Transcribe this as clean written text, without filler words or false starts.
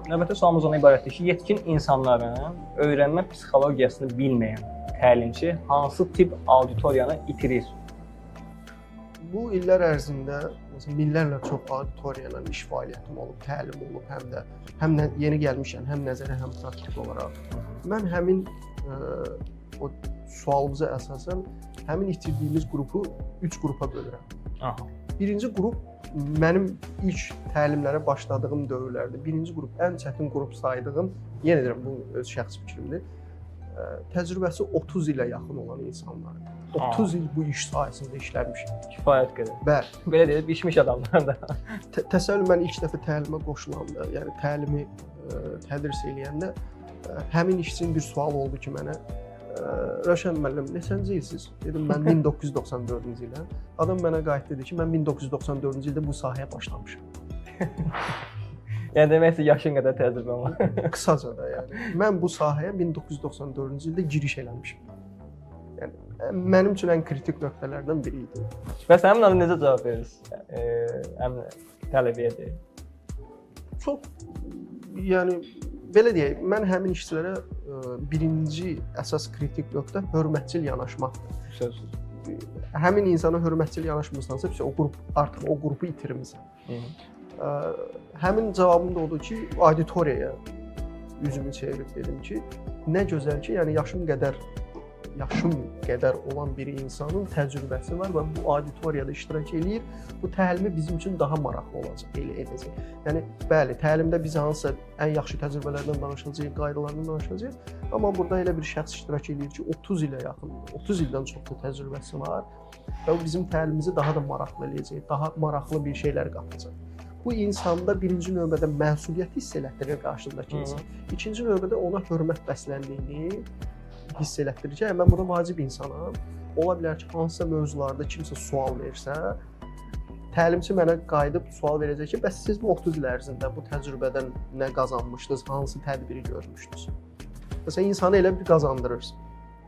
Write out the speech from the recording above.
növbəti sualımız ona ibarətdir ki, yetkin insanların öyrənmə psixologiyasını bilməyən təlimçi hansı tip auditoriyanı itirir? Bu illər ərzində məsələn minlərlə çox auditoriyalarla iş fəaliyyətim olub, təlim olub, həm də yeni gəlmişəm, həm nəzəri, həm praktik olaraq. Mən həmin o sualımıza əsasən həmin itirdiyimiz qrupu 3 qrupa bölürəm. Aha. Birinci qrup mənim ilk təlimlərə başladığım dövrlərdə. Birinci qrup ən çətin qrup saydığım, yenə deyirəm bu öz şəxsi fikrimdir. Təcrübəsi 30 ilə yaxın olan insanlar. 30 il bu iş sahəsində işləmişəm. Kifayət qədər. Bəli. Belə deyək, bişmiş adamlar da. Təsəvvür mən ilk dəfə təlimə qoşulanda, yəni təlimi tədris eləyəndə həmin işçinin bir sual oldu ki mənə, Rəşən müəllim, neçənci ilsiz? Dedim mən 1994-cü iləm. Adam mənə qayıtdı dedi ki, mən 1994-cü ildə bu sahəyə başlamışam. Yəni deməksə yaşın qədər təcrübəm var. Qısaca da yəni. Mən bu sahəyə 1994-cü ildə giriş eləmişəm. Yəni mənim üçün ən kritik nöqtələrdən biri idi. Bəs həmin ana necə cavab verirsiz? Həm tələbəyə deyək. Çox, yəni belə deyək, mən həmin işçilərə birinci əsas kritik nöqtə hörmətçil yanaşmaqdır. Sözsüz. Həmin insana hörmətçil yanaşmırsansa, o qrup artıq o qrupu itirmisən. Həmin cavabım da odur ki, auditoriyaya üzümü çevirib dedim ki, nə gözəl ki, yəni yaşım qədər olan bir insanın təcrübəsi var və bu auditoriyada iştirak eləyir. Bu təlimi bizim üçün daha maraqlı olacaq, edəcək. Yəni, bəli, təlimdə biz hansısa ən yaxşı təcrübələrdən danışacağıq, qaydalardan danışacağıq. Amma burada elə bir şəxs iştirak eləyir ki, 30 ilə yaxındır, 30 ildən çox da təcrübəsi var və bu bizim təlimimizi daha da maraqlı eləyəcək, daha maraqlı bir şeylər qatacaq. Bu insanda birinci növbədə məsuliyyət hiss elətdirir qarşısındakı insan. İkinci növbədə ona hörmət bəsləndiyini hiss elətdirir ki, mən burada vacib insanam. Ola bilər ki, hansısa mövzularda kimsə sual versə, təlimçi mənə qayıdıb sual verəcək ki, bəs siz bu 30 il ərzində bu təcrübədən nə qazanmışdınız, hansı tədbiri görmüşdünüz? Məsələn, insanı elə bir qazandırırsın.